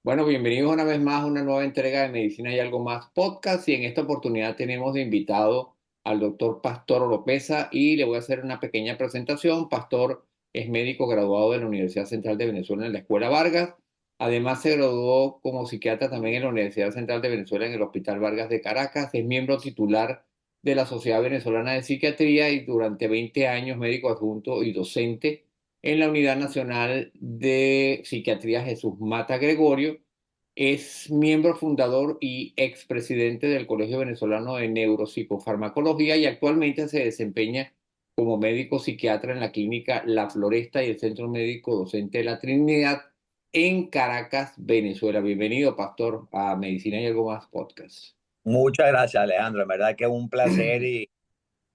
Bueno, bienvenidos una vez más a una nueva entrega de Medicina y Algo Más podcast y en esta oportunidad tenemos de invitado al doctor Pastor Oropesa y le voy a hacer una pequeña presentación. Pastor es médico graduado de la Universidad Central de Venezuela en la Escuela Vargas. Además se graduó como psiquiatra también en la Universidad Central de Venezuela en el Hospital Vargas de Caracas. Es miembro titular de la Sociedad Venezolana de Psiquiatría y durante 20 años médico adjunto y docente en la Unidad Nacional de Psiquiatría Jesús Mata Gregorio. Es miembro fundador y expresidente del Colegio Venezolano de Neuropsicofarmacología y actualmente se desempeña como médico psiquiatra en la clínica La Floresta y el Centro Médico Docente de la Trinidad en Caracas, Venezuela. Bienvenido, Pastor, a Medicina y Algo Más Podcast. Muchas gracias, Alejandro. En verdad que es un placer y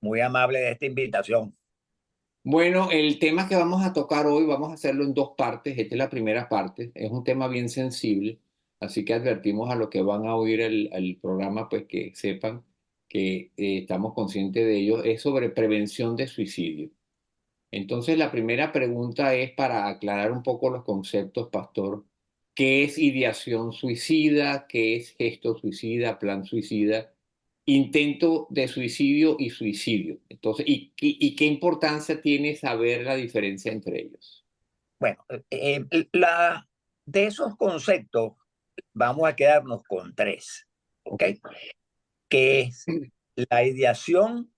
muy amable de esta invitación. Bueno, el tema que vamos a tocar hoy, vamos a hacerlo en dos partes. Esta es la primera parte. Es un tema bien sensible, así que advertimos a los que van a oír el programa, pues que sepan que estamos conscientes de ello. Es sobre prevención de suicidio. Entonces, la primera pregunta es para aclarar un poco los conceptos, Pastor. ¿Qué es ideación suicida? ¿Qué es gesto suicida, plan suicida? Intento de suicidio y suicidio. Entonces, ¿y qué importancia tiene saber la diferencia entre ellos? Bueno, de esos conceptos vamos a quedarnos con tres, ¿ok? Que es la ideación,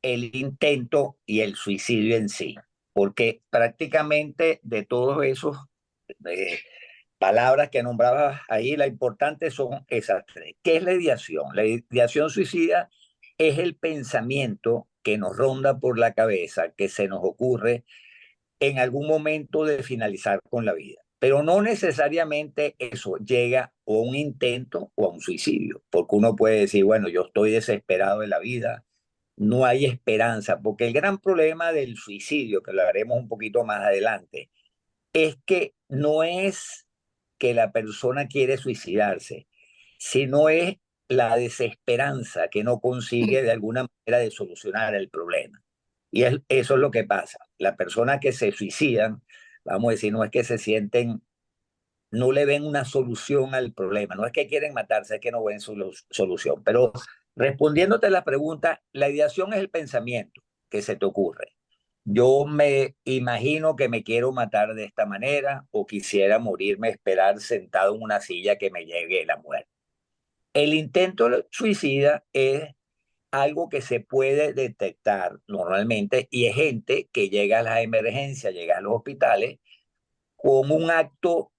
el intento y el suicidio en sí. Porque prácticamente de todos esos eh, palabras que nombrabas ahí, la importante son esas tres. ¿Qué es la ideación? La ideación suicida es el pensamiento que nos ronda por la cabeza, que se nos ocurre en algún momento de finalizar con la vida. Pero no necesariamente eso llega a un intento o a un suicidio, porque uno puede decir, bueno, yo estoy desesperado de la vida, no hay esperanza, porque el gran problema del suicidio, que lo haremos un poquito más adelante, es que no es que la persona quiere suicidarse, sino es la desesperanza que no consigue de alguna manera de solucionar el problema. Eso es lo que pasa. Las personas que se suicidan, vamos a decir, no es que se sienten, no le ven una solución al problema, no es que quieren matarse, es que no ven solución. Pero respondiéndote a la pregunta, la ideación es el pensamiento que se te ocurre. Yo me imagino que me quiero matar de esta manera o quisiera morirme, esperar sentado en una silla que me llegue la muerte. El intento suicida es algo que se puede detectar normalmente y es gente que llega a las emergencias, llega a los hospitales con un acto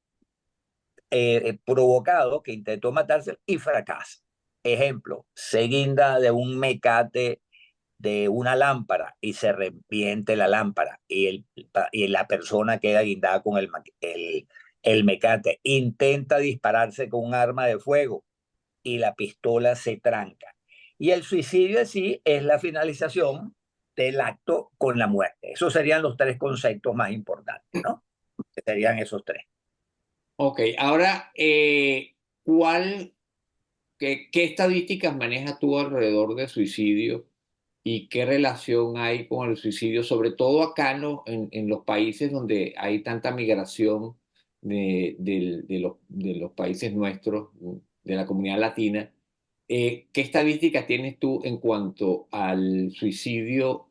provocado que intentó matarse y fracasa. Ejemplo, se guinda de un mecate de una lámpara y se reviente la lámpara y la persona queda guindada con el mecate. Intenta dispararse con un arma de fuego y la pistola se tranca. Y el suicidio en sí es la finalización del acto con la muerte. Esos serían los tres conceptos más importantes, ¿no? Serían esos tres. Ok, ahora, ¿qué estadísticas manejas tú alrededor del suicidio y qué relación hay con el suicidio, sobre todo acá en los países donde hay tanta migración de los países nuestros, de la comunidad latina? ¿Qué estadísticas tienes tú en cuanto al suicidio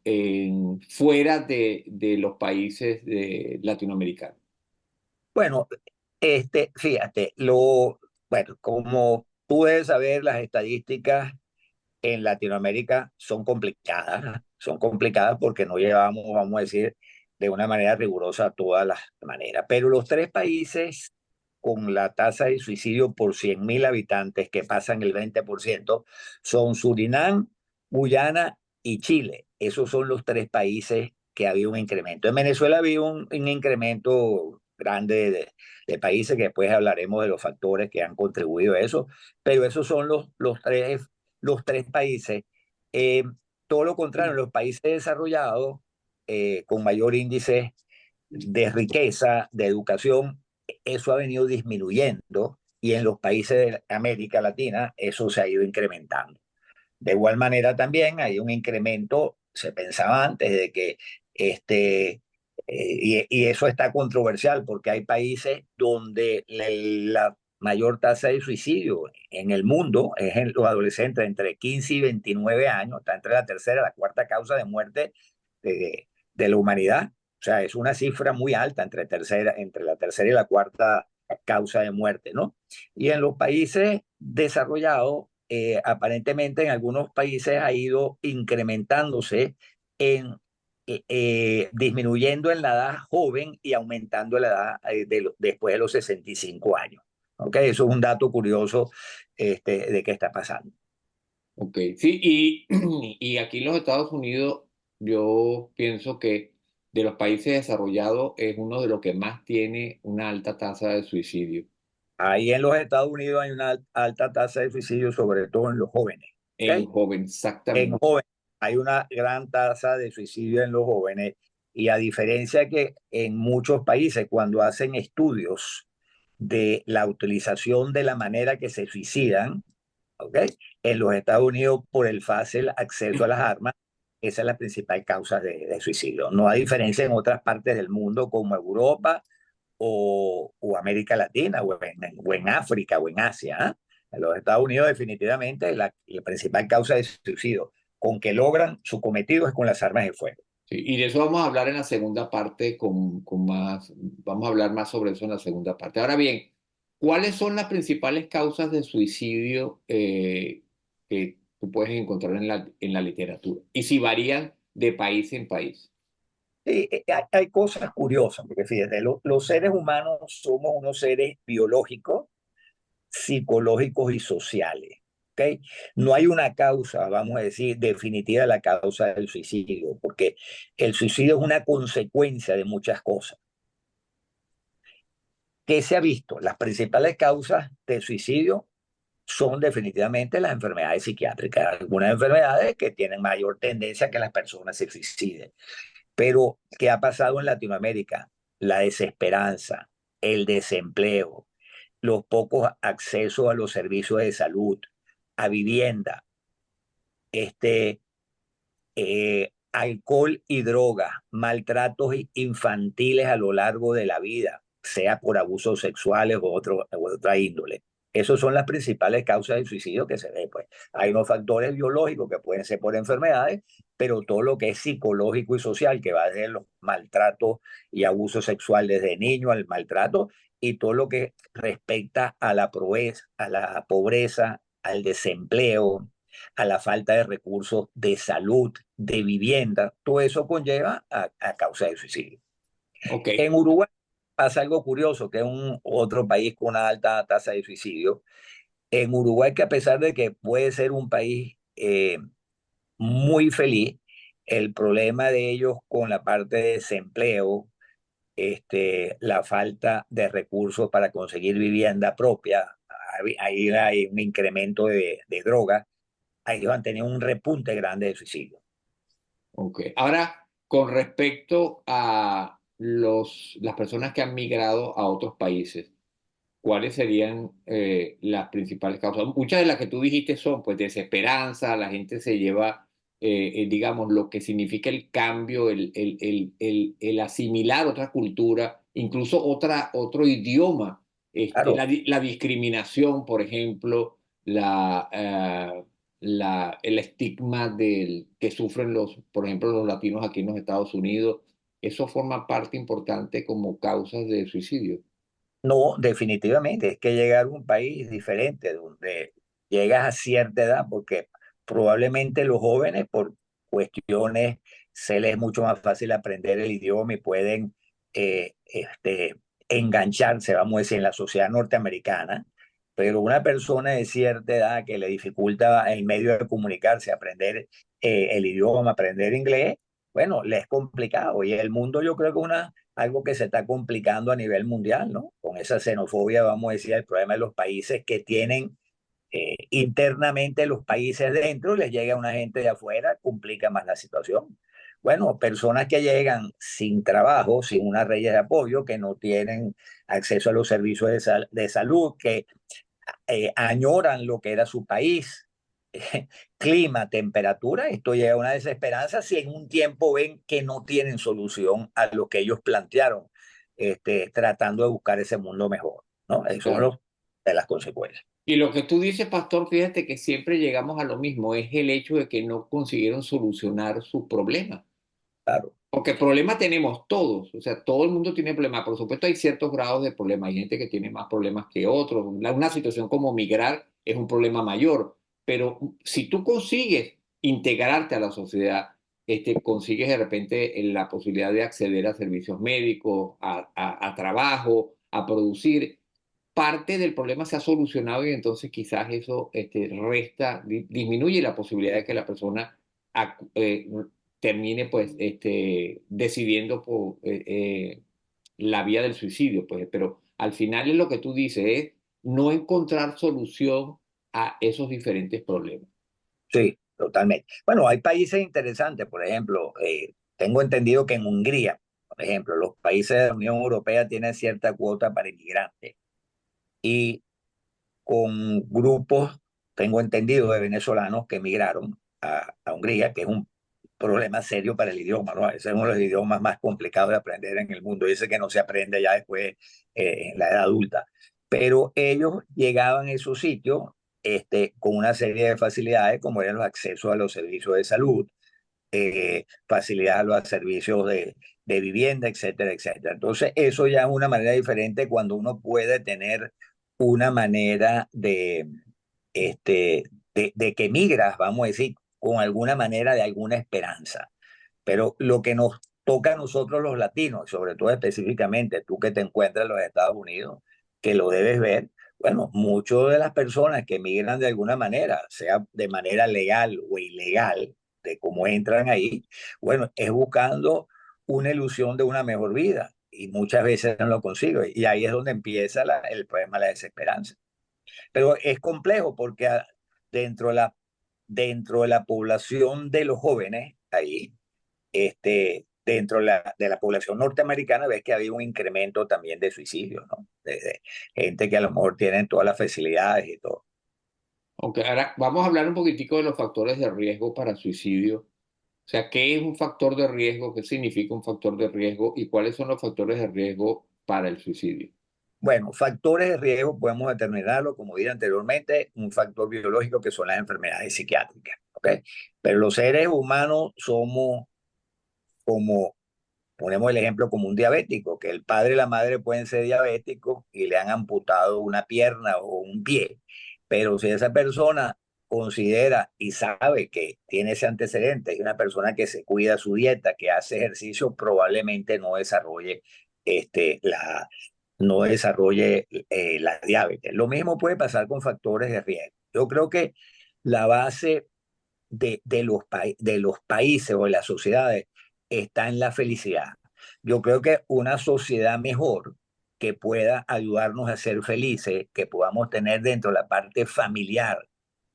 fuera de los países latinoamericanos? Bueno, fíjate, bueno, como tú debes saber, las estadísticas en Latinoamérica son complicadas porque no llevamos, vamos a decir, de una manera rigurosa todas las maneras. Pero los tres países con la tasa de suicidio por 100.000 habitantes, que pasan el 20%, son Surinam, Guyana y Chile. Esos son los tres países que había un incremento. En Venezuela había un incremento grande de países, que después hablaremos de los factores que han contribuido a eso, pero esos son los tres países. Eh, Todo lo contrario, en los países desarrollados, con mayor índice de riqueza, de educación, eso ha venido disminuyendo y en los países de América Latina eso se ha ido incrementando. De igual manera también hay un incremento, se pensaba antes de que este, Y eso está controversial porque hay países donde la mayor tasa de suicidio en el mundo es en los adolescentes entre 15 y 29 años, está entre la tercera y la cuarta causa de muerte de la humanidad. O sea, es una cifra muy alta entre la tercera y la cuarta causa de muerte, ¿no? Y en los países desarrollados, aparentemente en algunos países ha ido incrementándose en disminuyendo en la edad joven y aumentando la edad después de los 65 años. ¿Okay? Eso es un dato curioso de qué está pasando. Ok, sí, y aquí en los Estados Unidos yo pienso que de los países desarrollados es uno de los que más tiene una alta tasa de suicidio Ahí en los Estados Unidos hay una alta tasa de suicidio, sobre todo en los jóvenes. en ¿Okay? jóvenes, En exactamente. jóvenes hay una gran tasa de suicidio en los jóvenes y a diferencia que en muchos países cuando hacen estudios de la utilización de la manera que se suicidan, ¿okay? En los Estados Unidos por el fácil acceso a las armas, esa es la principal causa de suicidio. No hay diferencia en otras partes del mundo como Europa o América Latina o en África o en Asia. ¿Eh? En los Estados Unidos definitivamente la principal causa de suicidio con que logran su cometido es con las armas de fuego. Sí, y de eso vamos a hablar en la segunda parte con más, vamos a hablar más sobre eso en la segunda parte. Ahora bien, ¿cuáles son las principales causas de suicidio que tú puedes encontrar en la literatura? Y si varían de país en país. Sí, hay cosas curiosas, porque fíjate, los seres humanos somos unos seres biológicos, psicológicos y sociales. ¿Okay? No hay una causa, vamos a decir, definitiva de la causa del suicidio, porque el suicidio es una consecuencia de muchas cosas. ¿Qué se ha visto? Las principales causas de suicidio son definitivamente las enfermedades psiquiátricas, algunas enfermedades que tienen mayor tendencia a que las personas se suiciden. Pero, ¿qué ha pasado en Latinoamérica? La desesperanza, el desempleo, los pocos accesos a los servicios de salud, a vivienda, alcohol y drogas, maltratos infantiles a lo largo de la vida, sea por abusos sexuales o otra índole. Esas son las principales causas de suicidio que se ve. Pues. Hay unos factores biológicos que pueden ser por enfermedades, pero todo lo que es psicológico y social, que va desde los maltratos y abusos sexuales desde niño al maltrato, y todo lo que respecta a la pobreza, al desempleo, a la falta de recursos de salud, de vivienda, todo eso conlleva a causa de suicidio. Ok. En Uruguay pasa algo curioso, que es un otro país con una alta tasa de suicidio. En Uruguay, que a pesar de que puede ser un país muy feliz, el problema de ellos con la parte de desempleo, la falta de recursos para conseguir vivienda propia, ahí hay un incremento de drogas, ellos han tenido un repunte grande de suicidio. Ok. Ahora, con respecto a las personas que han migrado a otros países, ¿cuáles serían las principales causas? Muchas de las que tú dijiste son, pues, desesperanza, la gente se lleva, digamos, lo que significa el cambio, el asimilar otra cultura, incluso otro idioma, Claro, la discriminación, por ejemplo, el estigma que sufren por ejemplo, los latinos aquí en los Estados Unidos, eso forma parte importante como causas de suicidio. no, definitivamente, es que llegar a un país diferente, donde llegas a cierta edad, porque probablemente los jóvenes, por cuestiones, se les es mucho más fácil aprender el idioma y pueden engancharse, vamos a decir, en la sociedad norteamericana, pero una persona de cierta edad que le dificulta el medio de comunicarse, aprender el idioma, aprender inglés, bueno, le es complicado. Y el mundo yo creo que algo que se está complicando a nivel mundial, ¿no? Con esa xenofobia, vamos a decir, el problema de los países que tienen internamente los países dentro, les llega una gente de afuera, complica más la situación. Bueno, personas que llegan sin trabajo, sin una red de apoyo, que no tienen acceso a los servicios de salud, que añoran lo que era su país, clima, temperatura, esto llega a una desesperanza si en un tiempo ven que no tienen solución a lo que ellos plantearon, tratando de buscar ese mundo mejor, ¿no? Eso es Claro. lo de las consecuencias. Y lo que tú dices, pastor, fíjate que siempre llegamos a lo mismo, es el hecho de que no consiguieron solucionar sus problemas. Claro, Porque problemas tenemos todos, o sea, todo el mundo tiene problemas. Por supuesto, hay ciertos grados de problemas. Hay gente que tiene más problemas que otros. Una situación como migrar es un problema mayor. Pero si tú consigues integrarte a la sociedad, consigues de repente la posibilidad de acceder a servicios médicos, a trabajo, a producir, parte del problema se ha solucionado y entonces quizás eso disminuye la posibilidad de que la persona ac- eh, termine pues decidiendo por la vía del suicidio, pues, pero al final es lo que tú dices, es no encontrar solución a esos diferentes problemas. sí, totalmente. Bueno, hay países interesantes, por ejemplo, tengo entendido que en Hungría, por ejemplo, los países de la Unión Europea tienen cierta cuota para inmigrantes y con grupos, tengo entendido, de venezolanos que emigraron a Hungría, que es un problema serio para el idioma, ¿no? Ese es uno de los idiomas más complicados de aprender en el mundo. Dice que no se aprende ya después en la edad adulta. Pero ellos llegaban a esos sitios con una serie de facilidades, como eran los accesos a los servicios de salud, facilidad a los servicios de vivienda, etcétera, etcétera. Entonces, eso ya es una manera diferente cuando uno puede tener una manera de que migras, vamos a decir, con alguna manera de alguna esperanza. Pero lo que nos toca a nosotros los latinos, sobre todo específicamente tú que te encuentras en los Estados Unidos, que lo debes ver, bueno, muchas de las personas que migran de alguna manera, sea de manera legal o ilegal, de cómo entran ahí, bueno, es buscando una ilusión de una mejor vida y muchas veces no lo consiguen. Y ahí es donde empieza el problema de la desesperanza. Pero es complejo porque dentro de dentro de la población de los jóvenes, ahí, dentro de de la población norteamericana, ves que había un incremento también de suicidios, ¿no? De gente que a lo mejor tienen todas las facilidades y todo. Aunque ahora vamos a hablar un poquitico de los factores de riesgo para suicidio. O sea, ¿qué es un factor de riesgo? ¿Qué significa un factor de riesgo? ¿Y cuáles son los factores de riesgo para el suicidio? Bueno, factores de riesgo podemos determinarlo, como dije anteriormente, un factor biológico que son las enfermedades psiquiátricas, ¿ok? Pero los seres humanos somos como, ponemos el ejemplo como un diabético, que el padre y la madre pueden ser diabéticos y le han amputado una pierna o un pie, pero si esa persona considera y sabe que tiene ese antecedente, y una persona que se cuida su dieta, que hace ejercicio, probablemente no desarrolle la no desarrolle la diabetes. Lo mismo puede pasar con factores de riesgo. Yo creo que la base de los países o de las sociedades está en la felicidad. Yo creo que una sociedad mejor que pueda ayudarnos a ser felices, que podamos tener dentro de la parte familiar.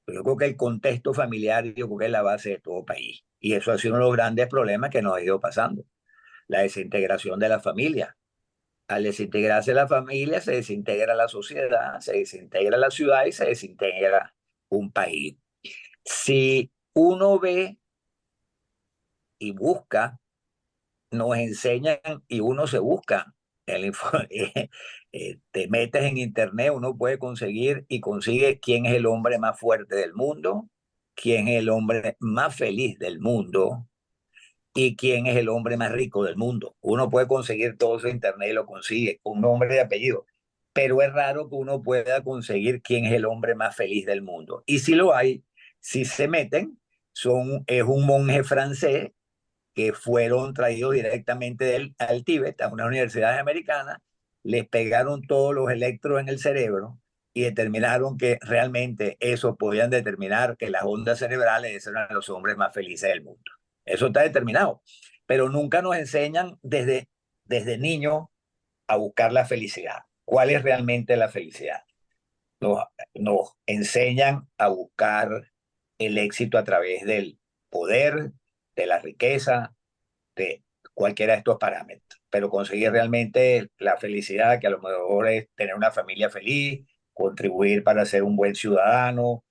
Yo creo que el contexto familiar yo creo que es la base de todo país. Y eso ha sido uno de los grandes problemas que nos ha ido pasando. La desintegración de la familia. Al desintegrarse la familia, se desintegra la sociedad, se desintegra la ciudad y se desintegra un país. Si uno ve y busca, nos enseñan y uno se busca. Te metes en internet, uno puede conseguir y consigue quién es el hombre más fuerte del mundo, quién es el hombre más feliz del mundo y quién es el hombre más rico del mundo. Uno puede conseguir todo eso en internet y lo consigue, un nombre y apellido. Pero es raro que uno pueda conseguir quién es el hombre más feliz del mundo. Y si lo hay, si se meten, es un monje francés que fueron traídos directamente al Tíbet, a unas universidades americanas, les pegaron todos los electrodos en el cerebro y determinaron que realmente eso podían determinar que las ondas cerebrales eran los hombres más felices del mundo. Eso está determinado, pero nunca nos enseñan desde niños a buscar la felicidad. ¿Cuál es realmente la felicidad? Nos, nos enseñan a buscar el éxito a través del poder, de la riqueza, de cualquiera de estos parámetros, pero conseguir realmente la felicidad, que a lo mejor es tener una familia feliz, contribuir para ser un buen ciudadano,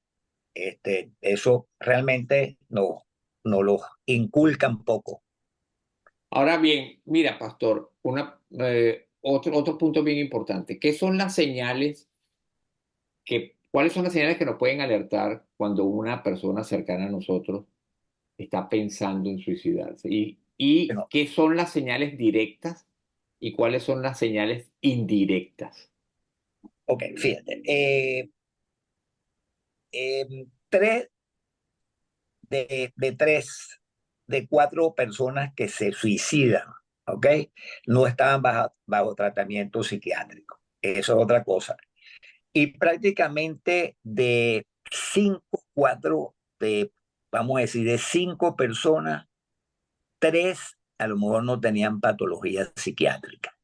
Eso realmente no lo inculcan poco. Ahora bien, mira, pastor, otro punto bien importante. ¿Qué son las señales cuáles son las señales que nos pueden alertar cuando una persona cercana a nosotros está pensando en suicidarse? ¿Y Bueno, qué son las señales directas y cuáles son las señales indirectas? ok, fíjate. Tres de cuatro personas que se suicidan, ¿ok? No estaban bajo tratamiento psiquiátrico. Eso es otra cosa. Y prácticamente de cinco, cuatro, vamos a decir, de cinco personas, tres a lo mejor no tenían patología psiquiátrica.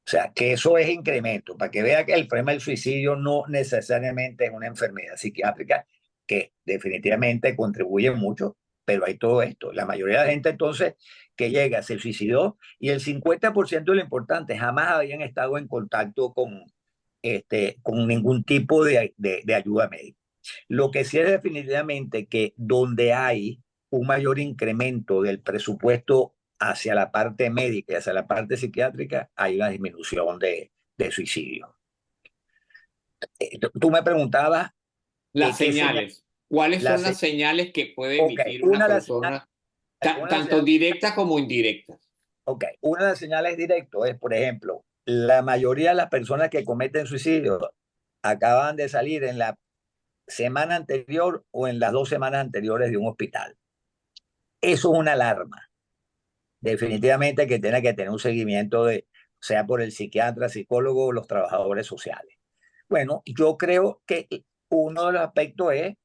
O sea, que eso es incremento, para que vea que el problema del suicidio no necesariamente es una enfermedad psiquiátrica, que definitivamente contribuye mucho, pero hay todo esto. La mayoría de la gente entonces que llega se suicidó y el 50% de lo importante jamás habían estado en contacto con ningún tipo de ayuda médica. Lo que sí es definitivamente que donde hay un mayor incremento del presupuesto hacia la parte médica y hacia la parte psiquiátrica, hay una disminución de suicidio. Tú me preguntabas Las qué señal. señales. ¿Cuáles La son se- las señales que puede ok, emitir una persona, una de las tanto señales, directas como indirectas? ok, una de las señales directas es, por ejemplo, la mayoría de las personas que cometen suicidio acaban de salir en la semana anterior o en las 2 semanas anteriores de un hospital. Eso es una alarma. Definitivamente que tiene que tener un seguimiento sea por el psiquiatra, psicólogo o los trabajadores sociales. Bueno, yo creo que uno de los aspectos es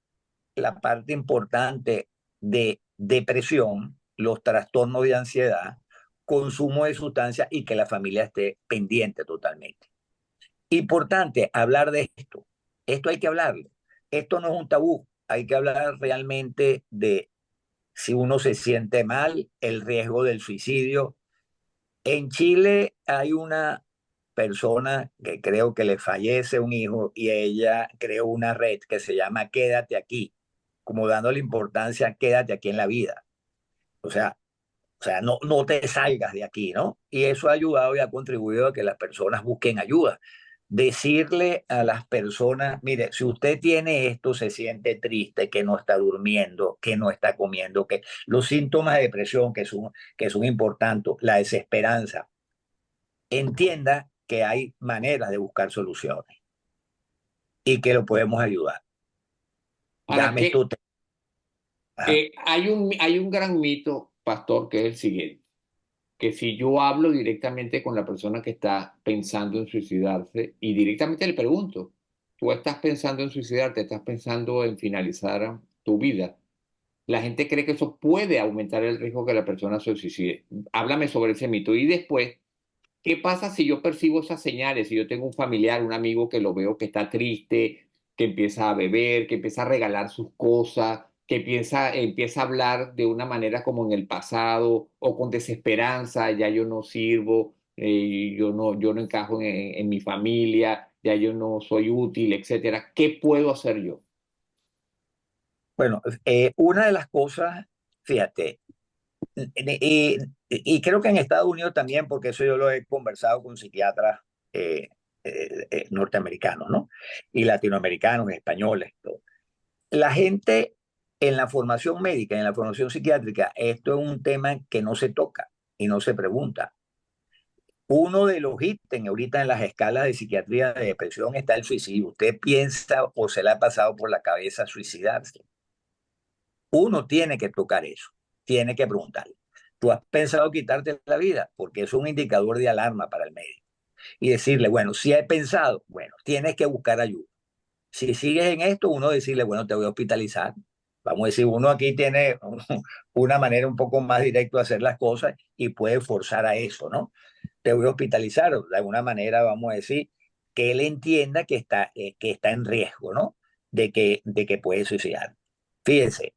la parte importante de depresión, los trastornos de ansiedad, consumo de sustancias y que la familia esté pendiente totalmente. Importante hablar de esto. Esto hay que hablarlo. Esto no es un tabú. Hay que hablar realmente de si uno se siente mal, el riesgo del suicidio. En Chile hay una persona que creo que le fallece un hijo y ella creó una red que se llama Quédate aquí, como dándole importancia, quédate aquí en la vida. O sea, no te salgas de aquí, ¿no? Y eso ha ayudado y ha contribuido a que las personas busquen ayuda. Decirle a las personas, mire, si usted tiene esto, se siente triste, que no está durmiendo, que no está comiendo, que los síntomas de depresión que son importantes, la desesperanza, entienda que hay maneras de buscar soluciones y que lo podemos ayudar. Ahora, Dame tu... Ajá. hay un gran mito, pastor, que es el siguiente, que si yo hablo directamente con la persona que está pensando en suicidarse y directamente le pregunto, ¿tú estás pensando en suicidarte? ¿Estás pensando en finalizar tu vida? La gente cree que eso puede aumentar el riesgo que la persona se suicide. Háblame sobre ese mito. Y después, ¿qué pasa si yo percibo esas señales? Si yo tengo un familiar, un amigo que lo veo que está triste, que empieza a beber, que empieza a regalar sus cosas, que empieza a hablar de una manera como en el pasado o con desesperanza, ya yo no sirvo, yo no encajo en mi familia, ya yo no soy útil, etcétera. ¿Qué puedo hacer yo? Bueno, una de las cosas, fíjate, y creo que en Estados Unidos también, porque eso yo lo he conversado con psiquiatras norteamericanos, ¿no? Y latinoamericanos, españoles, todo. La gente en la formación médica, en la formación psiquiátrica, esto es un tema que no se toca y no se pregunta. Uno de los ítems ahorita en las escalas de psiquiatría de depresión está el suicidio. ¿Usted piensa o se le ha pasado por la cabeza suicidarse? Uno tiene que tocar eso, tiene que preguntarle. ¿Tú has pensado quitarte la vida? Porque es un indicador de alarma para el médico. Y decirle, bueno, si he pensado, bueno, tienes que buscar ayuda. Si sigues en esto, uno decirle, bueno, te voy a hospitalizar. Vamos a decir, uno aquí tiene una manera un poco más directa de hacer las cosas y puede forzar a eso, ¿no? Te voy a hospitalizar, de alguna manera vamos a decir que él entienda que está en riesgo, ¿no? De que puede suicidar. Fíjense,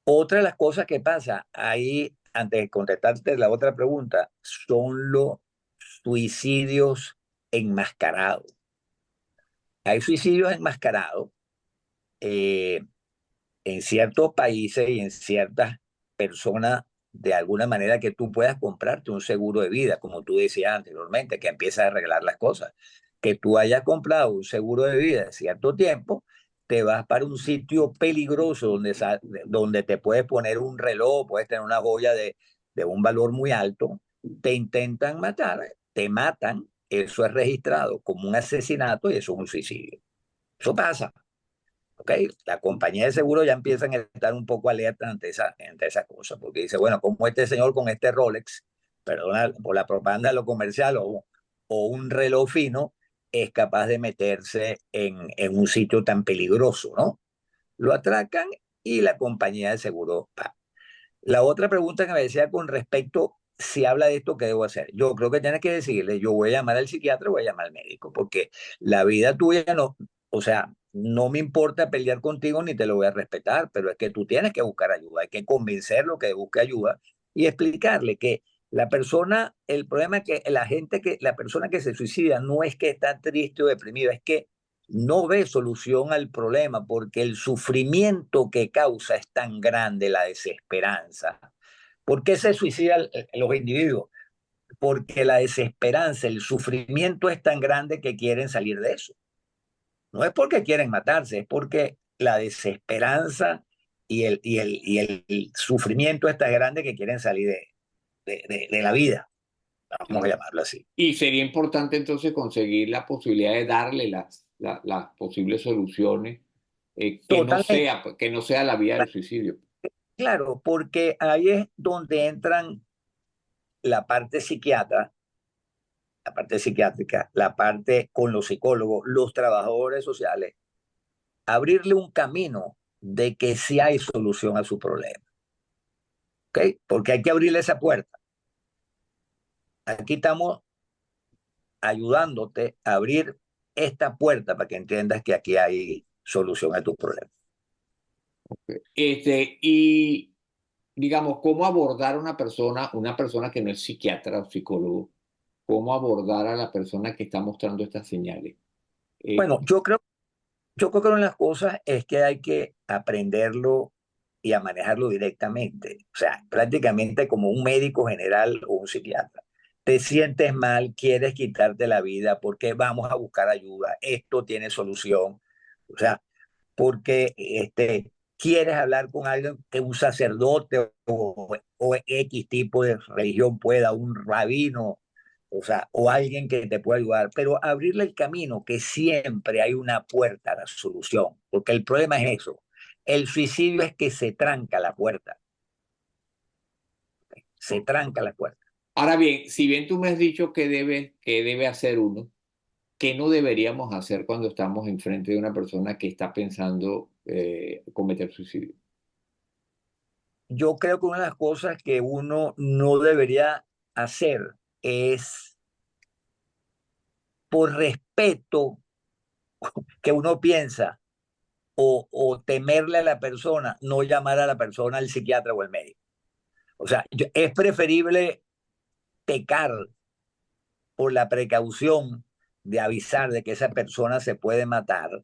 otra de las cosas que pasa ahí, antes de contestarte la otra pregunta, son los suicidios enmascarados. Hay suicidios enmascarados, eh, en ciertos países y en ciertas personas, de alguna manera que tú puedas comprarte un seguro de vida, como tú decías anteriormente, que empieza a arreglar las cosas. Que tú hayas comprado un seguro de vida de cierto tiempo, te vas para un sitio peligroso donde te puedes poner un reloj, puedes tener una joya de un valor muy alto, te intentan matar, te matan, eso es registrado como un asesinato y eso es un suicidio. Eso pasa. ¿Ok? La compañía de seguro ya empiezan a estar un poco alerta ante esa cosa, porque dice, bueno, como este señor con este Rolex, perdona por la propaganda de lo comercial, o un reloj fino, es capaz de meterse en un sitio tan peligroso, ¿no? Lo atracan y la compañía de seguro va. La otra pregunta que me decía con respecto, si habla de esto, ¿qué debo hacer? Yo creo que tienes que decirle, yo voy a llamar al psiquiatra, voy a llamar al médico, porque la vida tuya no, o sea, no me importa pelear contigo ni te lo voy a respetar, pero es que tú tienes que buscar ayuda, hay que convencerlo que busque ayuda y explicarle que la persona, el problema es que la persona que se suicida no es que está triste o deprimido, es que no ve solución al problema porque el sufrimiento que causa es tan grande, la desesperanza. ¿Por qué se suicidan los individuos? Porque la desesperanza, el sufrimiento es tan grande que quieren salir de eso. No es porque quieren matarse, es porque la desesperanza y el sufrimiento es tan grande que quieren salir de la vida, vamos a Claro. llamarlo así. Y sería importante entonces conseguir la posibilidad de darle las posibles soluciones, Totalmente, que no sea la vía del suicidio. claro, porque ahí es donde entran la parte psiquiatra, la parte psiquiátrica, la parte con los psicólogos, los trabajadores sociales, abrirle un camino de que sí hay solución a su problema, ¿ok? Porque hay que abrirle esa puerta. Aquí estamos ayudándote a abrir esta puerta para que entiendas que aquí hay solución a tu problema. Y digamos, ¿cómo abordar a una persona que no es psiquiatra o psicólogo? ¿Cómo abordar a la persona que está mostrando estas señales? Eh, Bueno, yo creo que una de las cosas es que hay que aprenderlo y a manejarlo directamente. O sea, prácticamente como un médico general o un psiquiatra. Te sientes mal, quieres quitarte la vida, porque vamos a buscar ayuda. Esto tiene solución. O sea, porque quieres hablar con alguien que un sacerdote o X tipo de religión pueda, un rabino, o sea, o alguien que te pueda ayudar, pero abrirle el camino, que siempre hay una puerta a la solución, porque el problema es eso. El suicidio es que se tranca la puerta, se tranca la puerta. Ahora bien, si bien tú me has dicho que debe hacer uno, ¿qué no deberíamos hacer cuando estamos enfrente de una persona que está pensando cometer suicidio? Yo creo que una de las cosas que uno no debería hacer es, por respeto que uno piensa, o temerle a la persona, no llamar a la persona al psiquiatra o al médico. O sea, es preferible pecar por la precaución de avisar de que esa persona se puede matar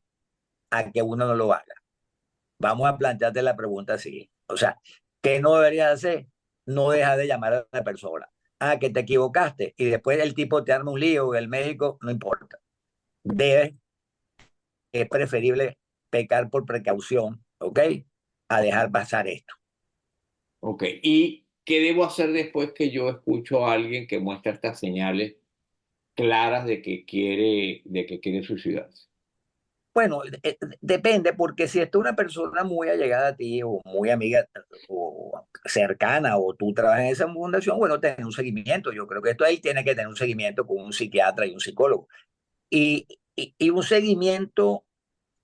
a que uno no lo haga. Vamos a plantearte la pregunta así. O sea, ¿qué no deberías hacer? No deja de llamar a la persona. Ah, que te equivocaste y después el tipo te arma un lío, el médico, no importa. Debes, es preferible pecar por precaución, ¿ok? A dejar pasar esto. Ok, ¿y qué debo hacer después que yo escucho a alguien que muestra estas señales claras de que quiere suicidarse? Bueno, depende, porque si está una persona muy allegada a ti o muy amiga o cercana o tú trabajas en esa fundación, bueno, tener un seguimiento. Yo creo que esto ahí tiene que tener un seguimiento con un psiquiatra y un psicólogo. Y un seguimiento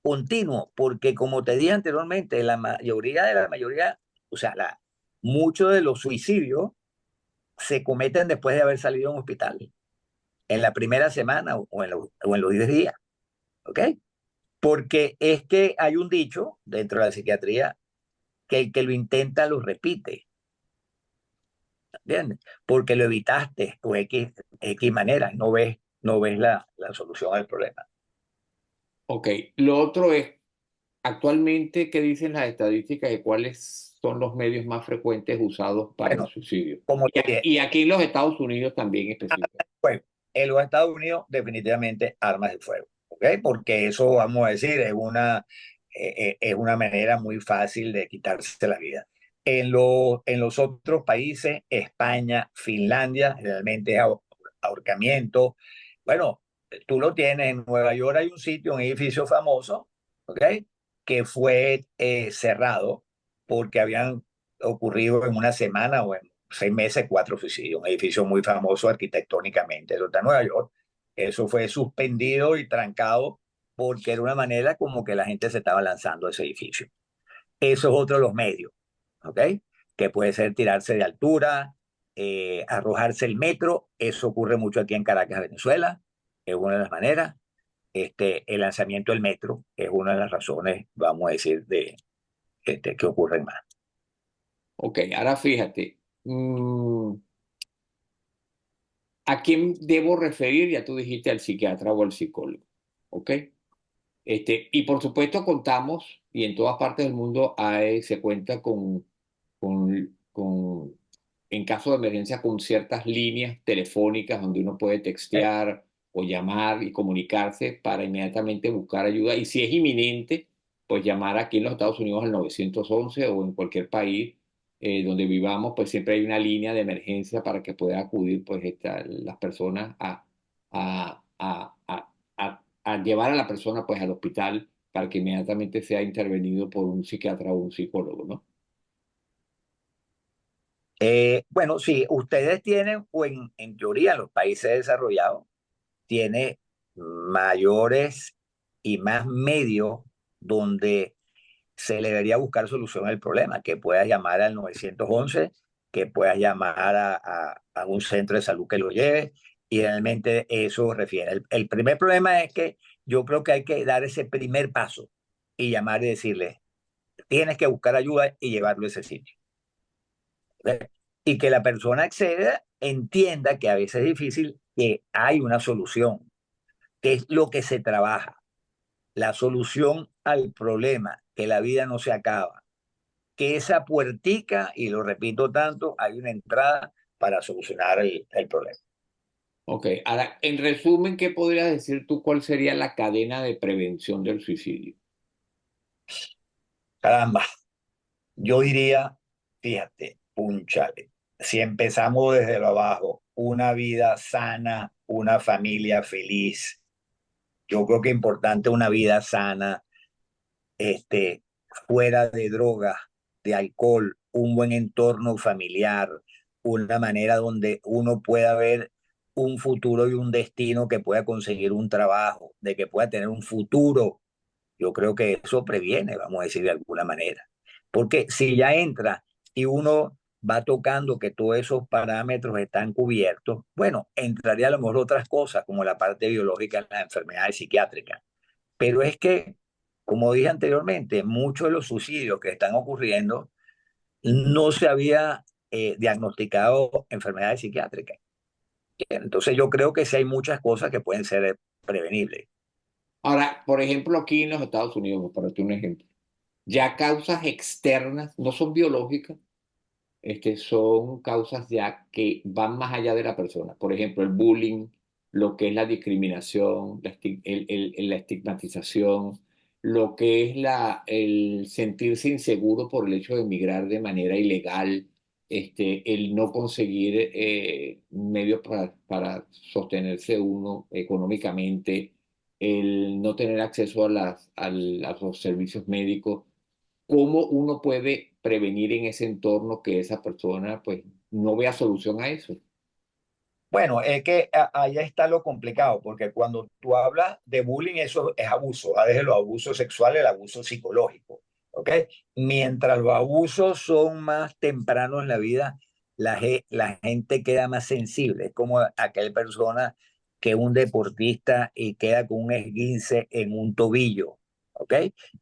continuo, porque como te dije anteriormente, la mayoría, o sea, muchos de los suicidios se cometen después de haber salido de un hospital, en la primera semana o en los 10 días, ¿ok? Porque es que hay un dicho dentro de la psiquiatría que el que lo intenta lo repite, ¿entiendes? Porque lo evitaste o X manera, no ves la solución al problema. Ok, lo otro es, Actualmente, ¿qué dicen las estadísticas de cuáles son los medios más frecuentes usados para el Bueno, suicidio? como Y, te dije, y aquí en los Estados Unidos también específicamente. pues, en los Estados Unidos definitivamente armas de fuego, ¿ok? Porque eso, vamos a decir, es una manera muy fácil de quitarse la vida. En los otros países, España, Finlandia, realmente es ahorcamiento. Bueno, tú lo tienes en Nueva York, hay un sitio, un edificio famoso, ¿ok? Que fue cerrado porque habían ocurrido en una semana o en 6 meses 4 suicidios, un edificio muy famoso arquitectónicamente, eso está en Nueva York. Eso fue suspendido y trancado porque era una manera como que la gente se estaba lanzando a ese edificio. Eso es otro de los medios, ¿ok? Que puede ser tirarse de altura, arrojarse el metro, eso ocurre mucho aquí en Caracas, Venezuela, es una de las maneras. El lanzamiento del metro es una de las razones, vamos a decir, que ocurren más. Ok, ahora fíjate, ¿a quién debo referir? Ya tú dijiste al psiquiatra o al psicólogo, ¿ok? Y por supuesto contamos, y en todas partes del mundo se cuenta con, en caso de emergencia, con ciertas líneas telefónicas donde uno puede ¿Eh? textear o llamar y comunicarse para inmediatamente buscar ayuda. Y si es inminente, pues llamar aquí en los Estados Unidos al 911 o en cualquier país donde vivamos, pues siempre hay una línea de emergencia para que pueda acudir pues las personas a llevar a la persona pues al hospital para que inmediatamente sea intervenido por un psiquiatra o un psicólogo, ¿no? Bueno, sí, ustedes tienen, o en teoría, en los países desarrollados, tiene mayores y más medios donde se le debería buscar solución al problema, que puedas llamar al 911, que puedas llamar a un centro de salud que lo lleve, y realmente eso refiere. El primer problema es que yo creo que hay que dar ese primer paso y llamar y decirle, tienes que buscar ayuda y llevarlo a ese sitio. ¿Ve? Y que la persona acceda, entienda que a veces es difícil, que hay una solución, que es lo que se trabaja, la solución al problema, que la vida no se acaba, que esa puertica, y lo repito tanto, hay una entrada para solucionar el problema. Ok, ahora, en resumen, ¿qué podrías decir tú cuál sería la cadena de prevención del suicidio? Caramba, yo diría, fíjate, púnchale, si empezamos desde lo abajo, una vida sana, una familia feliz, yo creo que es importante una vida sana, este, fuera de drogas, de alcohol, un buen entorno familiar, una manera donde uno pueda ver un futuro y un destino, que pueda conseguir un trabajo, de que pueda tener un futuro. Yo creo que eso previene, vamos a decir de alguna manera. Porque si ya entra y uno va tocando que todos esos parámetros están cubiertos, bueno, entraría a lo mejor otras cosas como la parte biológica en las enfermedades psiquiátricas. Pero es que, como dije anteriormente, muchos de los suicidios que están ocurriendo no se había diagnosticado enfermedades psiquiátricas. Entonces yo creo que sí hay muchas cosas que pueden ser prevenibles. Ahora, por ejemplo, aquí en los Estados Unidos, para darte un ejemplo, ya causas externas no son biológicas, son causas ya que van más allá de la persona. Por ejemplo, el bullying, lo que es la discriminación, la estigmatización, lo que es el sentirse inseguro por el hecho de emigrar de manera ilegal, el no conseguir medios para sostenerse uno económicamente, el no tener acceso a los servicios médicos. ¿Cómo uno puede prevenir en ese entorno que esa persona pues no vea solución a eso? Bueno, es que allá está lo complicado, porque cuando tú hablas de bullying, eso es abuso, a veces los abusos sexuales, el abuso psicológico, ¿ok? Mientras los abusos son más tempranos en la vida, la gente queda más sensible. Es como aquella persona que es un deportista y queda con un esguince en un tobillo, ¿ok?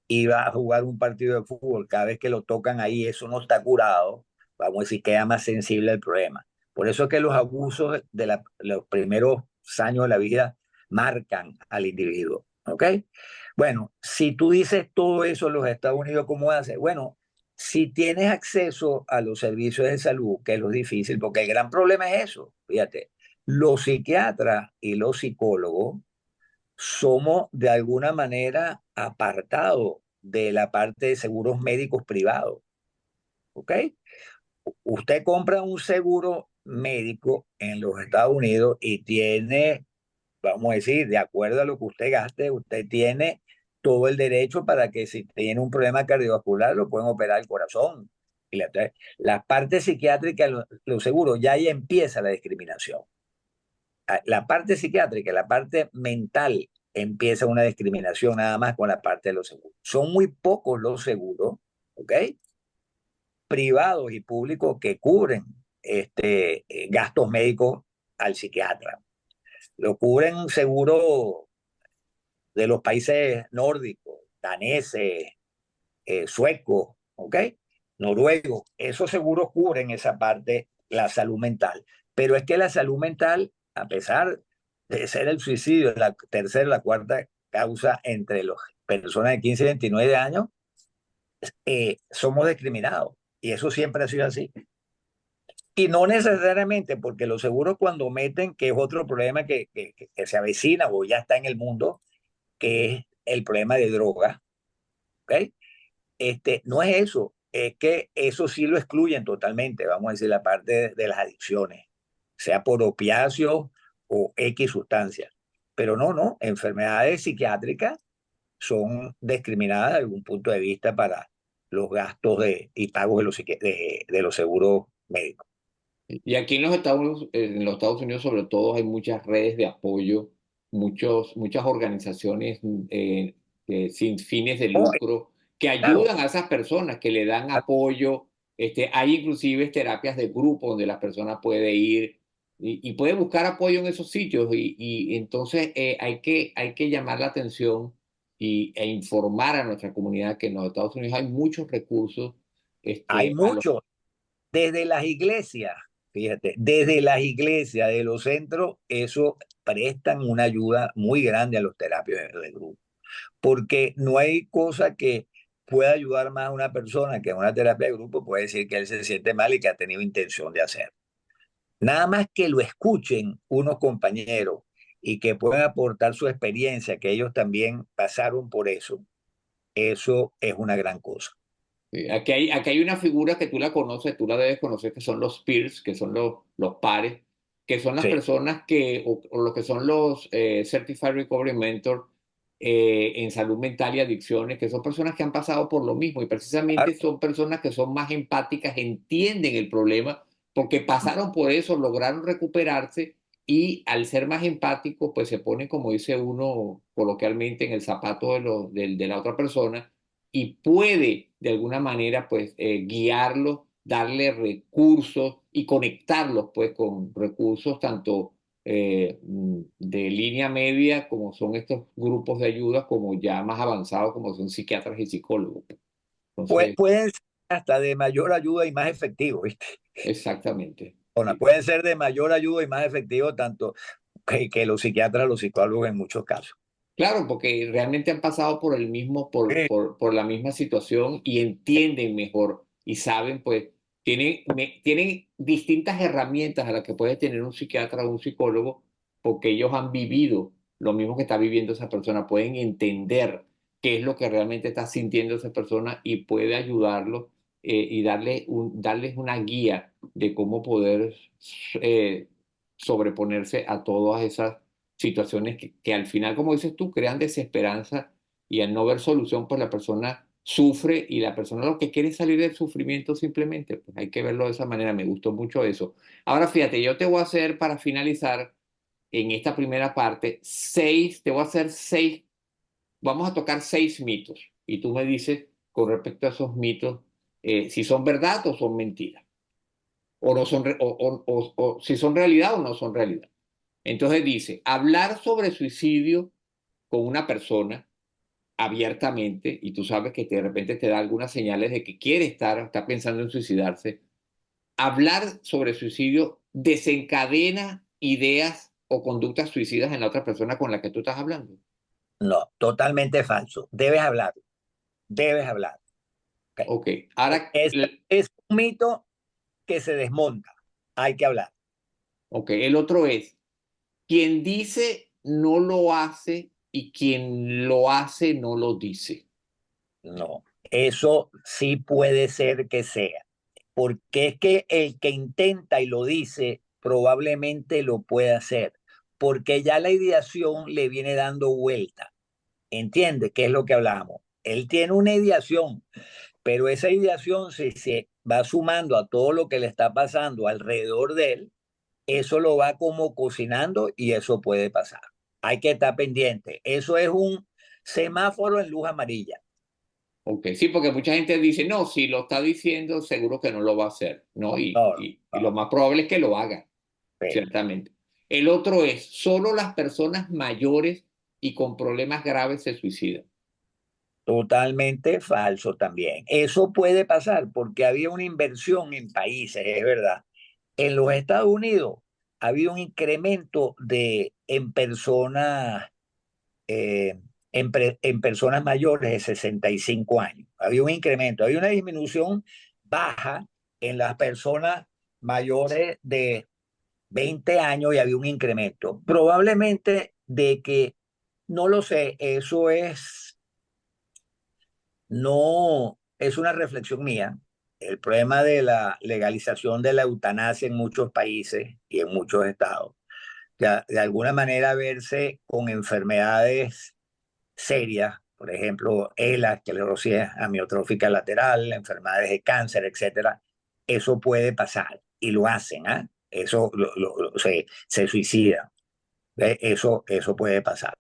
Y va a jugar un partido de fútbol, cada vez que lo tocan ahí, eso no está curado, vamos a decir, queda más sensible al problema. Por eso es que los abusos de los primeros años de la vida marcan al individuo. ¿Ok? Bueno, si tú dices todo eso en los Estados Unidos, ¿cómo haces? Bueno, si tienes acceso a los servicios de salud, que es lo difícil, porque el gran problema es eso, fíjate, los psiquiatras y los psicólogos somos de alguna manera apartados de la parte de seguros médicos privados, ¿ok? Usted compra un seguro médico en los Estados Unidos y tiene, vamos a decir, de acuerdo a lo que usted gaste, usted tiene todo el derecho para que si tiene un problema cardiovascular lo pueden operar el corazón. Y la parte psiquiátrica, los seguros, ya ahí empieza la discriminación. La parte psiquiátrica, la parte mental, empieza una discriminación nada más con la parte de los seguros. Son muy pocos los seguros, ¿ok? Privados y públicos que cubren gastos médicos al psiquiatra. Lo cubren seguros de los países nórdicos, daneses, suecos, ¿ok? Noruegos. Esos seguros cubren esa parte, la salud mental. Pero es que la salud mental, a pesar de ser el suicidio la tercera, la cuarta causa entre las personas de 15 y 29 años, somos discriminados. Y eso siempre ha sido así. Y no necesariamente porque los seguros cuando meten, que es otro problema que se avecina o ya está en el mundo, que es el problema de droga, ¿ok? No es eso, es que eso sí lo excluyen totalmente, vamos a decir, la parte de las adicciones, sea por opiáceos o X sustancias. Pero no, enfermedades psiquiátricas son discriminadas desde algún punto de vista para los gastos y pagos de los seguros médicos. Y aquí en los Estados Unidos sobre todo hay muchas redes de apoyo, muchas organizaciones sin fines de Oh, lucro que claro, ayudan a esas personas, que le dan apoyo. Hay inclusive terapias de grupo donde la persona puede ir y puede buscar apoyo en esos sitios. Y entonces hay que llamar la atención e informar a nuestra comunidad que en los Estados Unidos hay muchos recursos hay a los. muchos. Desde las iglesias, fíjate, desde las iglesias de los centros, eso prestan una ayuda muy grande a los terapias de grupo, porque no hay cosa que pueda ayudar más a una persona que una terapia de grupo puede decir que él se siente mal y que ha tenido intención de hacer. Nada más que lo escuchen unos compañeros y que puedan aportar su experiencia, que ellos también pasaron por eso es una gran cosa. Sí, aquí hay una figura que tú la conoces, tú la debes conocer, que son los peers, que son los pares, que son las Sí, personas o lo que son los Certified Recovery Mentor en salud mental y adicciones, que son personas que han pasado por lo mismo y precisamente claro. son personas que son más empáticas, entienden el problema porque pasaron por eso, lograron recuperarse y al ser más empáticos, pues se ponen, como dice uno coloquialmente, en el zapato de la otra persona y puede de alguna manera pues guiarlos, darle recursos y conectarlos pues con recursos tanto de línea media como son estos grupos de ayuda como ya más avanzados como son psiquiatras y psicólogos. Entonces, Pueden ser hasta de mayor ayuda y más efectivo, ¿viste? exactamente. Sí. Pueden ser de mayor ayuda y más efectivo tanto que los psiquiatras, los psicólogos en muchos casos. Claro, porque realmente han pasado por el mismo, Sí, por la misma situación y entienden mejor y saben, pues, tienen distintas herramientas a las que puede tener un psiquiatra o un psicólogo, porque ellos han vivido lo mismo que está viviendo esa persona, pueden entender qué es lo que realmente está sintiendo esa persona y puede ayudarlo y darles una guía de cómo poder eh, sobreponerse a todas esas situaciones que al final, como dices tú, crean desesperanza y al no ver solución, pues la persona sufre y la persona lo que quiere es salir del sufrimiento simplemente. Pues hay que verlo de esa manera, me gustó mucho eso. Ahora fíjate, yo te voy a hacer para finalizar en esta primera parte te voy a hacer seis, vamos a tocar seis mitos y tú me dices con respecto a esos mitos si son verdad o son mentiras, o no son, o si son realidad o no son realidad. Entonces dice, hablar sobre suicidio con una persona abiertamente, y tú sabes que de repente te da algunas señales de que quiere está pensando en suicidarse, hablar sobre suicidio desencadena ideas o conductas suicidas en la otra persona con la que tú estás hablando. No, totalmente falso. Debes hablar, debes hablar. ¿Ok? Ok, ahora, Es un mito que se desmonta. Hay que hablar. ok, el otro es, quien dice no lo hace y quien lo hace no lo dice. No, eso sí puede ser que sea, porque es que el que intenta y lo dice probablemente lo puede hacer, porque ya la ideación le viene dando vuelta. ¿Entiende? ¿Qué es lo que hablamos? Él tiene una ideación, pero esa ideación si se va sumando a todo lo que le está pasando alrededor de él, eso lo va como cocinando y eso puede pasar. Hay que estar pendiente. Eso es un semáforo en luz amarilla. Ok, sí, porque mucha gente dice, no, si lo está diciendo, seguro que no lo va a hacer, ¿no? No, Y lo más probable es que lo haga, no. ciertamente. El otro es, solo las personas mayores y con problemas graves se suicidan. Totalmente falso también. Eso puede pasar porque había una inversión en países, es verdad. En los Estados Unidos había un incremento en personas, eh, en personas mayores de 65 años. Había un incremento, había una disminución baja en las personas mayores de 20 años y había un incremento. Probablemente de que, no lo sé, eso es. No, es una reflexión mía. El problema de la legalización de la eutanasia en muchos países y en muchos estados, de alguna manera verse con enfermedades serias, por ejemplo, ELA, esclerosis amiotrófica lateral, enfermedades de cáncer, etcétera, eso puede pasar y lo hacen, ¿ah? Eso se suicida. Eso puede pasar.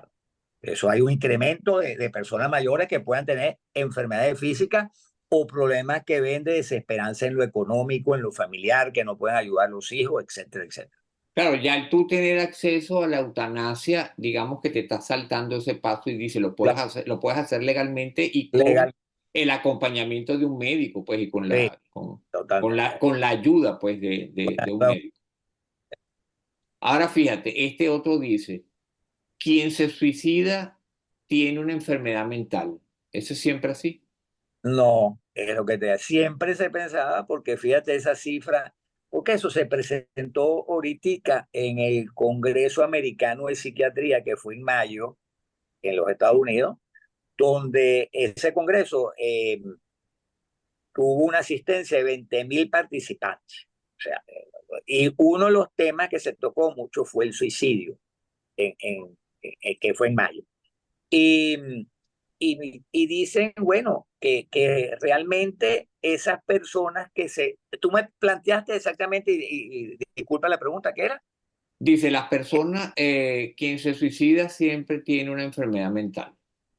Eso hay un incremento de personas mayores que puedan tener enfermedades físicas o problemas que ven de desesperanza en lo económico, en lo familiar, que no pueden ayudar a los hijos, etcétera, etcétera. Claro, ya el tú tener acceso a la eutanasia, digamos que te estás saltando ese paso y dice, lo puedes hacer legalmente y con Legal, el acompañamiento de un médico, pues, y con sí, la, totalmente. con la ayuda, pues, de un Bueno, médico. Ahora fíjate, este otro dice, quien se suicida tiene una enfermedad mental. ¿Eso es siempre así? no, es lo que siempre se pensaba, porque fíjate esa cifra, porque eso se presentó ahorita en el Congreso Americano de Psiquiatría, que fue en mayo en los Estados Unidos, donde ese congreso tuvo una asistencia de 20.000 participantes. O sea, y uno de los temas que se tocó mucho fue el suicidio, que fue en mayo. Y, y dicen, bueno, que realmente esas personas que se... Tú me planteaste exactamente, y disculpa la pregunta, ¿qué era? Dice, las personas, quien se suicida siempre tiene una enfermedad mental.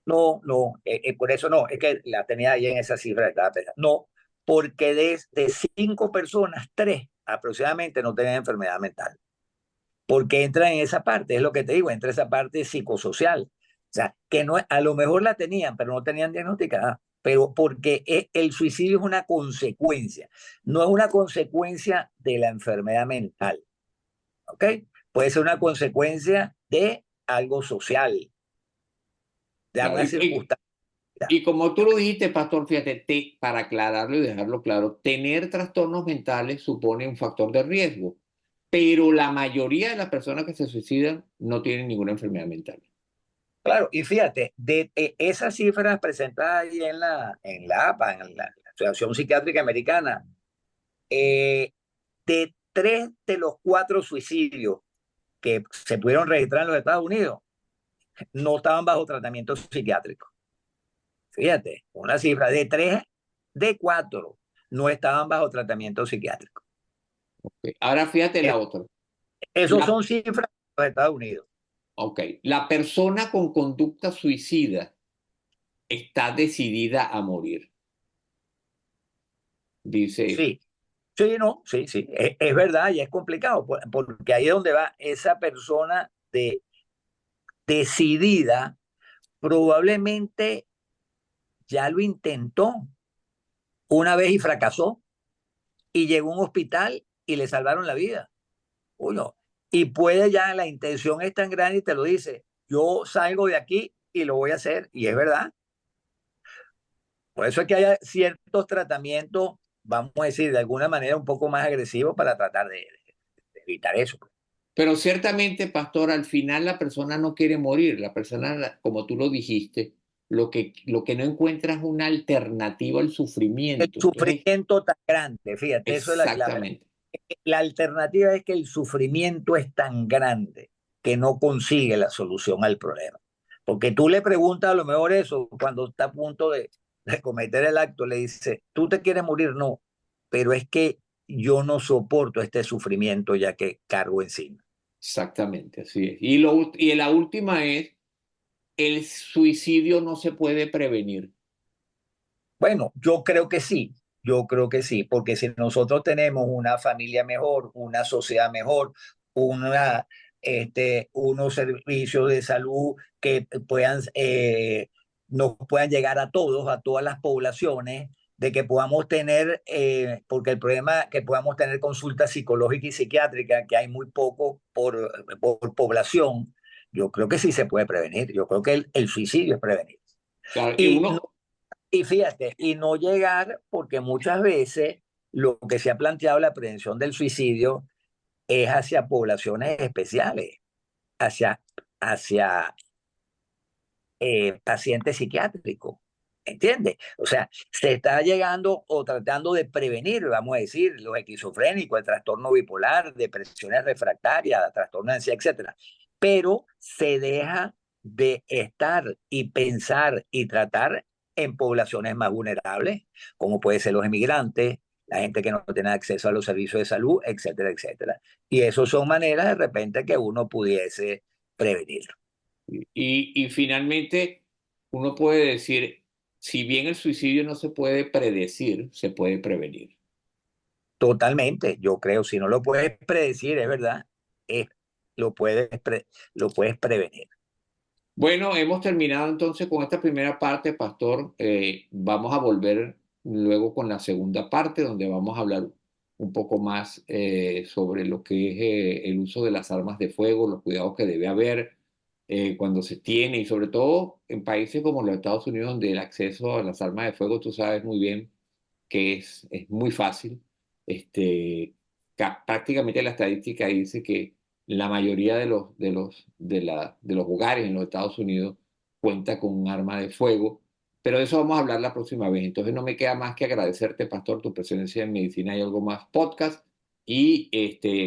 No, no, por eso no, es que la tenía ahí en esa cifra que estaba pensando. No, porque de 5 personas, 3 aproximadamente no tenían enfermedad mental. Porque entra en esa parte, es lo que te digo, entra esa parte psicosocial. O sea, que no, a lo mejor la tenían, pero no tenían diagnosticada. Pero porque el suicidio es una consecuencia, no es una consecuencia de la enfermedad mental, ¿ok? Puede ser una consecuencia de algo social, de Claro, alguna circunstancia. y como tú lo dijiste, pastor, fíjate, para aclararlo y dejarlo claro, tener trastornos mentales supone un factor de riesgo, pero la mayoría de las personas que se suicidan no tienen ninguna enfermedad mental. Claro, y fíjate, de esas cifras presentadas ahí en la APA, en la Asociación Psiquiátrica Americana, eh, de 3 de los 4 suicidios que se pudieron registrar en los Estados Unidos, no estaban bajo tratamiento psiquiátrico. Fíjate, una cifra de 3 de 4 no estaban bajo tratamiento psiquiátrico. Ok, ahora fíjate Eh, la otra. Esos La, son cifras de los Estados Unidos. ok, la persona con conducta suicida está decidida a morir, dice esto. Sí, sí, no, sí, sí, es verdad y es complicado, porque ahí es donde va esa persona decidida, probablemente ya lo intentó una vez y fracasó y llegó a un hospital y le salvaron la vida. Uno. Y puede ya, la intención es tan grande y te lo dice, yo salgo de aquí y lo voy a hacer, y es verdad. Por eso es que hay ciertos tratamientos, vamos a decir, de alguna manera un poco más agresivos para tratar de evitar eso. Pero ciertamente, pastor, al final la persona no quiere morir. La persona, como tú lo dijiste, lo que no encuentra es una alternativa al El sufrimiento. Entonces, sufrimiento tan grande, fíjate, eso es la clave. exactamente, La alternativa es que el sufrimiento es tan grande que no consigue la solución al problema. Porque tú le preguntas a lo mejor eso cuando está a punto de cometer el acto, le dice, ¿tú te quieres morir? No, pero es que yo no soporto este sufrimiento ya que cargo encima. exactamente, así es. Y la última es, el suicidio no se puede prevenir. Bueno, yo creo que sí, porque si nosotros tenemos una familia mejor, una sociedad mejor, una, unos servicios de salud que puedan, nos puedan llegar a todos, a todas las poblaciones, de que podamos tener, porque el problema es que podamos tener consultas psicológicas y psiquiátricas, que hay muy poco por población, yo creo que sí se puede prevenir, yo creo que el suicidio es prevenir. Claro, y Y uno, y fíjate, y no llegar, porque muchas veces lo que se ha planteado la prevención del suicidio es hacia poblaciones especiales, hacia, hacia pacientes psiquiátricos. ¿Entiendes? O sea, se está llegando o tratando de prevenir, vamos a decir, los esquizofrénicos, el trastorno bipolar, depresiones refractarias, trastorno de ansiedad, etcétera. Pero se deja de estar y pensar y tratar en poblaciones más vulnerables, como puede ser los emigrantes, la gente que no tiene acceso a los servicios de salud, etcétera, etcétera. Y eso son maneras de repente que uno pudiese prevenir. y finalmente, uno puede decir, si bien el suicidio no se puede predecir, se puede prevenir. Totalmente, yo creo, si no lo puedes predecir, es verdad, es, lo, puedes lo puedes prevenir. Bueno, hemos terminado entonces con esta primera parte, pastor. Vamos a volver luego con la segunda parte, donde vamos a hablar un poco más sobre lo que es el uso de las armas de fuego, los cuidados que debe haber cuando se tiene, y sobre todo en países como los Estados Unidos, donde el acceso a las armas de fuego, tú sabes muy bien que es muy fácil. Este, prácticamente la estadística dice que la mayoría de los hogares en los Estados Unidos cuenta con un arma de fuego, pero de eso vamos a hablar la próxima vez. Entonces no me queda más que agradecerte, Pastor, tu presencia en Medicina y Algo Más podcast, y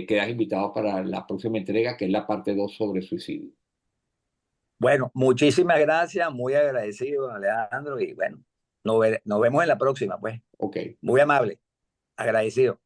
quedas invitado para la próxima entrega, que es la parte 2 sobre suicidio. Bueno, muchísimas gracias, muy agradecido, Alejandro, y bueno, nos vemos en la próxima, pues. Ok. Muy amable, agradecido.